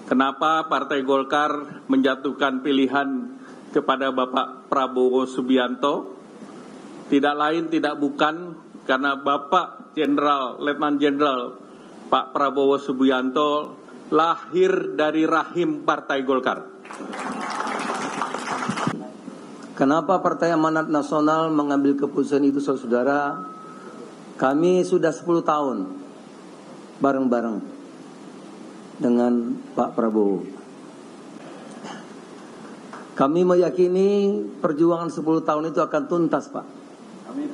Kenapa Partai Golkar menjatuhkan pilihan kepada Bapak Prabowo Subianto? Tidak lain tidak bukan karena Bapak Letnan Jenderal Pak Prabowo Subianto lahir dari rahim Partai Golkar. Kenapa Partai Amanat Nasional mengambil keputusan itu, saudara? Kami sudah 10 tahun bareng-bareng dengan Pak Prabowo. Kami meyakini perjuangan 10 tahun itu akan tuntas, Pak. Amin.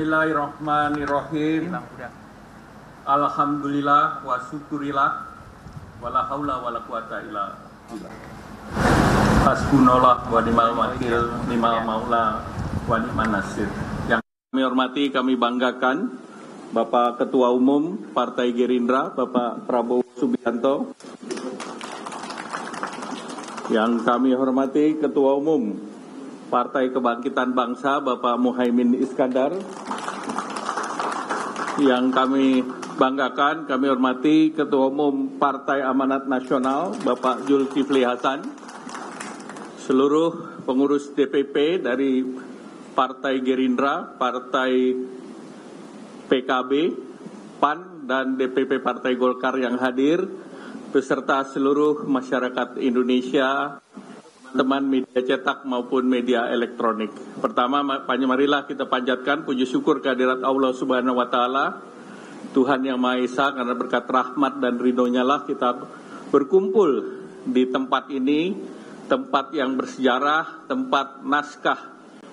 Bismillahirrahmanirrahim. Alhamdulillah wa syukurillah wala haula wala quwata illa billah. Hasbunallah wa ni'mal wakil, ni'mal maula wa ni'man nasir. Yang kami hormati, kami banggakan Bapak Ketua Umum Partai Gerindra, Bapak Prabowo Subianto. Yang kami hormati Ketua Umum Partai Kebangkitan Bangsa, Bapak Muhaimin Iskandar. Yang kami banggakan, kami hormati Ketua Umum Partai Amanat Nasional, Bapak Zulkifli Hasan. Seluruh pengurus DPP dari Partai Gerindra, Partai PKB, PAN, dan DPP Partai Golkar yang hadir, beserta seluruh masyarakat Indonesia, teman media cetak maupun media elektronik. Pertama, marilah kita panjatkan puji syukur kehadirat Allah Subhanahu wa Ta'ala, Tuhan yang Maha Esa, karena berkat rahmat dan ridhonya lah kita berkumpul di tempat ini, tempat yang bersejarah, tempat naskah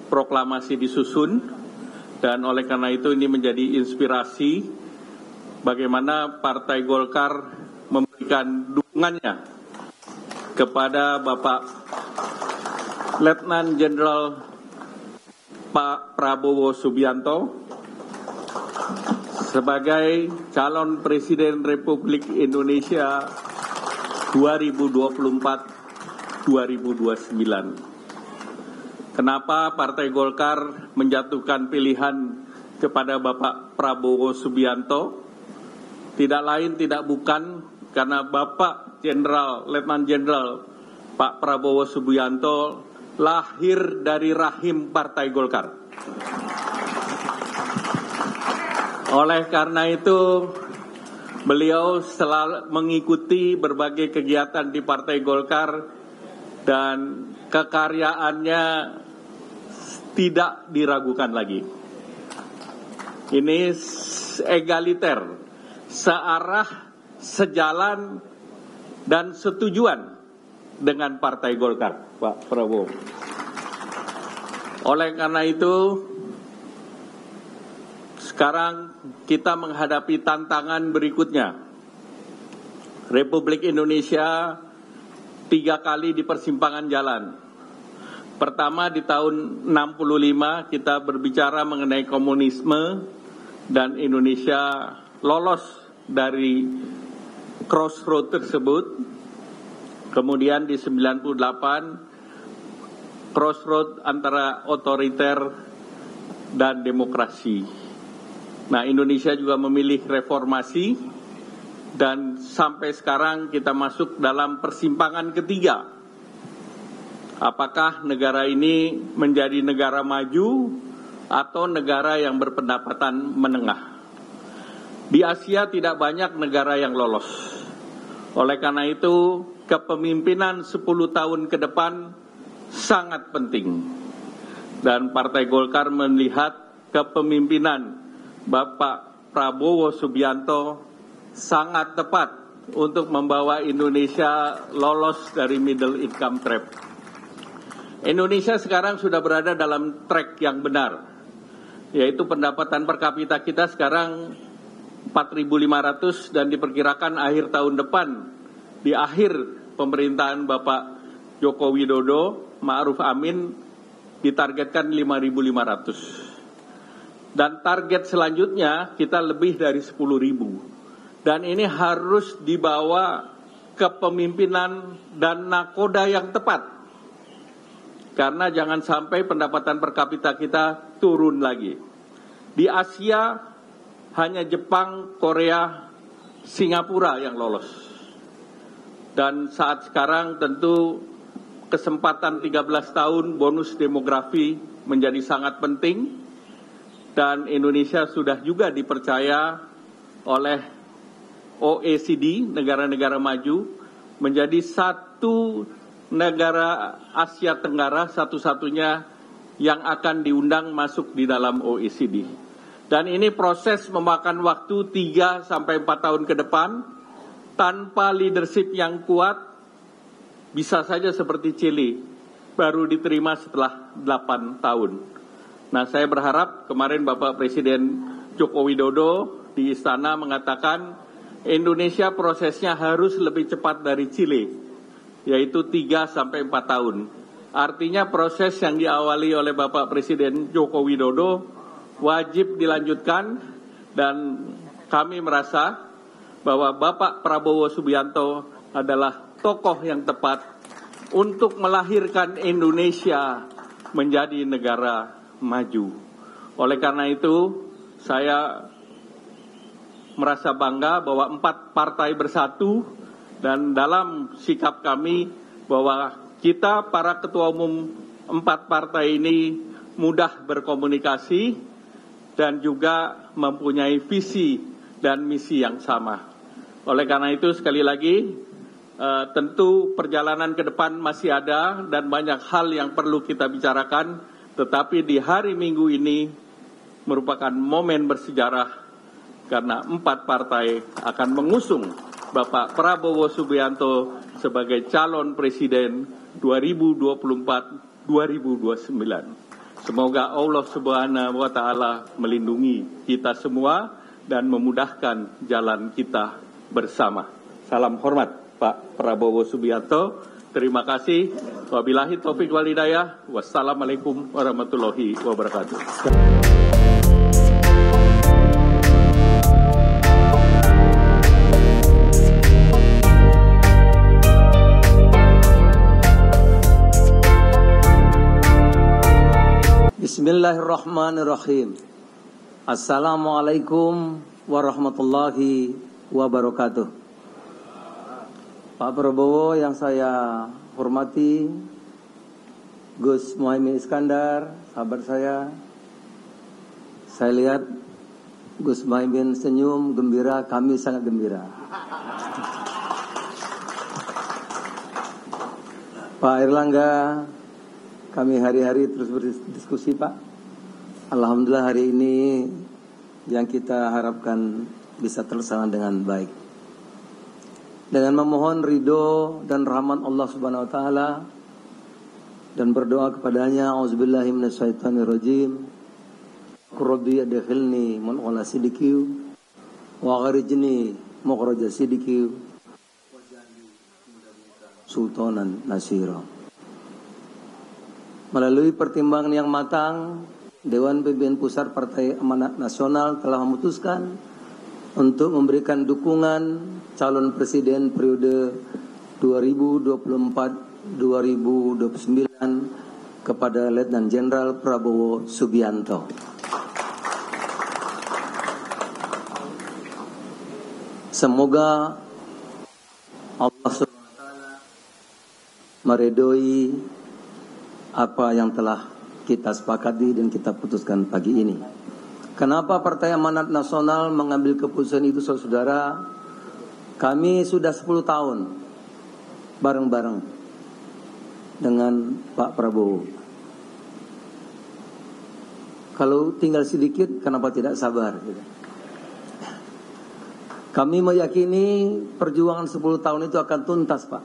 proklamasi disusun, dan oleh karena itu ini menjadi inspirasi bagaimana Partai Golkar memberikan dukungannya kepada Bapak Letnan Jenderal Pak Prabowo Subianto sebagai calon Presiden Republik Indonesia 2024-2029. Kenapa Partai Golkar menjatuhkan pilihan kepada Bapak Prabowo Subianto? Tidak lain tidak bukan karena Bapak Letnan Jenderal Pak Prabowo Subianto lahir dari rahim Partai Golkar. Oleh karena itu, beliau selalu mengikuti berbagai kegiatan di Partai Golkar dan kekaryaannya tidak diragukan lagi. Ini egaliter, searah, sejalan, dan setujuan dengan Partai Golkar, Pak Prabowo. Oleh karena itu, sekarang kita menghadapi tantangan berikutnya. Republik Indonesia 3 kali di persimpangan jalan. Pertama di tahun 65 kita berbicara mengenai komunisme dan Indonesia lolos dari crossroad tersebut. Kemudian di 98 crossroad antara otoriter dan demokrasi. Nah, Indonesia juga memilih reformasi dan sampai sekarang kita masuk dalam persimpangan ketiga. Apakah negara ini menjadi negara maju atau negara yang berpendapatan menengah? Di Asia tidak banyak negara yang lolos. Oleh karena itu, kepemimpinan 10 tahun ke depan sangat penting. Dan Partai Golkar melihat kepemimpinan Bapak Prabowo Subianto sangat tepat untuk membawa Indonesia lolos dari middle income trap. Indonesia sekarang sudah berada dalam track yang benar, yaitu pendapatan per kapita kita sekarang 4.500 dan diperkirakan akhir tahun depan, di akhir pemerintahan Bapak Joko Widodo, Ma'ruf Amin, ditargetkan 5.500. Dan target selanjutnya kita lebih dari 10.000. Dan ini harus dibawa kepemimpinan dan nakoda yang tepat. Karena jangan sampai pendapatan per kapita kita turun lagi. Di Asia hanya Jepang, Korea, Singapura yang lolos. Dan saat sekarang tentu kesempatan 13 tahun bonus demografi menjadi sangat penting. Dan Indonesia sudah juga dipercaya oleh OECD, negara-negara maju, menjadi satu negara Asia Tenggara satu-satunya yang akan diundang masuk di dalam OECD. Dan ini proses memakan waktu 3-4 tahun ke depan, tanpa leadership yang kuat, bisa saja seperti Chili, baru diterima setelah 8 tahun. Nah, saya berharap kemarin Bapak Presiden Joko Widodo di Istana mengatakan Indonesia prosesnya harus lebih cepat dari Chili, yaitu 3-4 tahun. Artinya proses yang diawali oleh Bapak Presiden Joko Widodo wajib dilanjutkan, dan kami merasa bahwa Bapak Prabowo Subianto adalah tokoh yang tepat untuk melahirkan Indonesia menjadi negara maju. Oleh karena itu, saya merasa bangga bahwa 4 partai bersatu, dan dalam sikap kami bahwa kita para ketua umum 4 partai ini mudah berkomunikasi dan juga mempunyai visi dan misi yang sama. Oleh karena itu sekali lagi tentu perjalanan ke depan masih ada dan banyak hal yang perlu kita bicarakan, tetapi di hari Minggu ini merupakan momen bersejarah karena 4 partai akan mengusung Bapak Prabowo Subianto sebagai calon presiden 2024-2029. Semoga Allah Subhanahu wa Ta'ala melindungi kita semua dan memudahkan jalan kita bersama. Salam hormat Pak Prabowo Subianto. Terima kasih. Wabillahi taufiq wal hidayah. Wassalamualaikum warahmatullahi wabarakatuh. Bismillahirrahmanirrahim. Assalamualaikum warahmatullahi wabarakatuh. Pak Prabowo yang saya hormati, Gus Muhaimin Iskandar, sahabat saya lihat Gus Muhaimin senyum, gembira, kami sangat gembira. Pak Airlangga, kami hari-hari terus berdiskusi Pak. Alhamdulillah hari ini yang kita harapkan bisa terlaksana dengan baik. Dengan memohon ridho dan rahmat Allah Subhanahu wa Ta'ala dan berdoa kepadanya, auzubillahi minasyaitonirrajim, Rabbi adkhilni mudkhala sidqi wa akhrijni mukhraja sidqi sultanan nasira. Melalui pertimbangan yang matang, Dewan Pimpinan Pusat Partai Amanat Nasional telah memutuskan untuk memberikan dukungan calon presiden periode 2024-2029 kepada Letnan Jenderal Prabowo Subianto. Semoga Allah SWT meridhoi apa yang telah kita sepakati dan kita putuskan pagi ini. Kenapa Partai Amanat Nasional mengambil keputusan itu, saudara? Kami sudah 10 tahun bareng-bareng dengan Pak Prabowo. Kalau tinggal sedikit, kenapa tidak sabar? Kami meyakini perjuangan 10 tahun itu akan tuntas, Pak.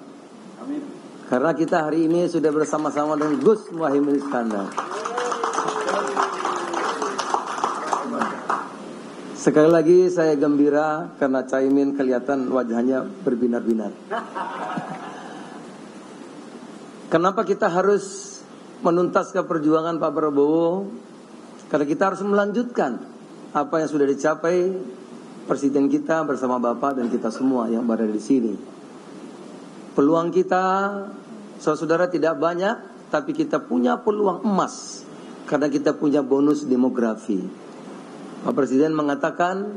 Amin. Karena kita hari ini sudah bersama-sama dengan Gus Muhaimin Iskandar. Sekali lagi saya gembira karena Caimin kelihatan wajahnya berbinar-binar. Kenapa kita harus menuntaskan perjuangan Pak Prabowo? Karena kita harus melanjutkan apa yang sudah dicapai Presiden kita bersama Bapak dan kita semua yang berada di sini. Peluang kita, saudara, tidak banyak, tapi kita punya peluang emas karena kita punya bonus demografi. Pak Presiden mengatakan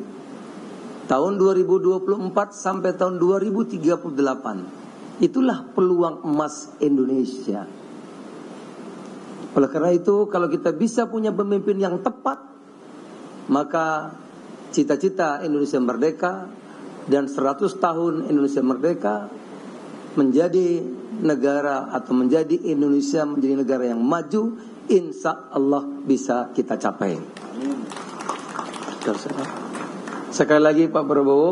tahun 2024 sampai tahun 2038 itulah peluang emas Indonesia. Oleh karena itu, kalau kita bisa punya pemimpin yang tepat, maka cita-cita Indonesia merdeka dan 100 tahun Indonesia merdeka menjadi negara atau menjadi Indonesia menjadi negara yang maju, insya Allah bisa kita capai. Sekali lagi Pak Prabowo,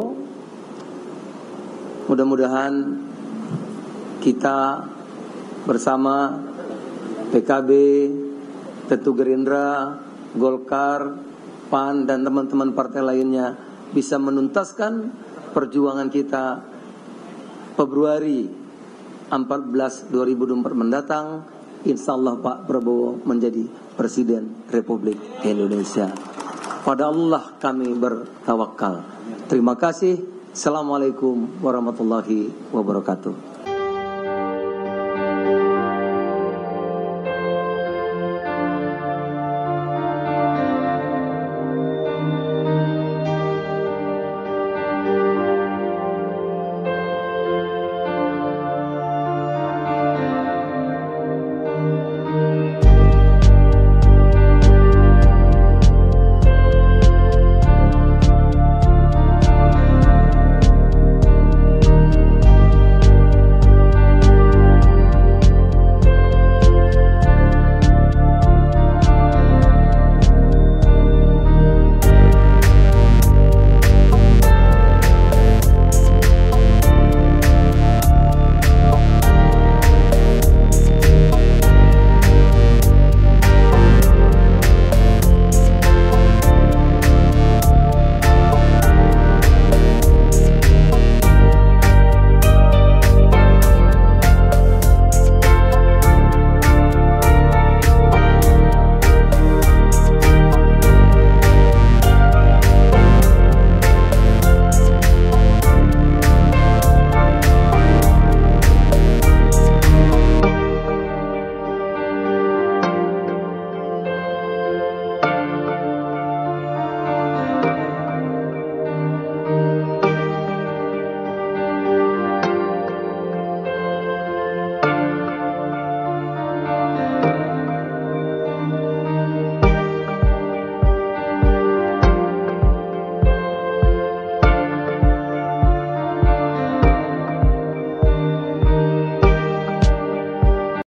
mudah-mudahan kita bersama PKB, tentu Gerindra, Golkar, PAN dan teman-teman partai lainnya bisa menuntaskan perjuangan kita Februari 14 2024 mendatang. Insya Allah Pak Prabowo menjadi Presiden Republik Indonesia. Pada Allah kami bertawakal. Terima kasih. Assalamualaikum warahmatullahi wabarakatuh.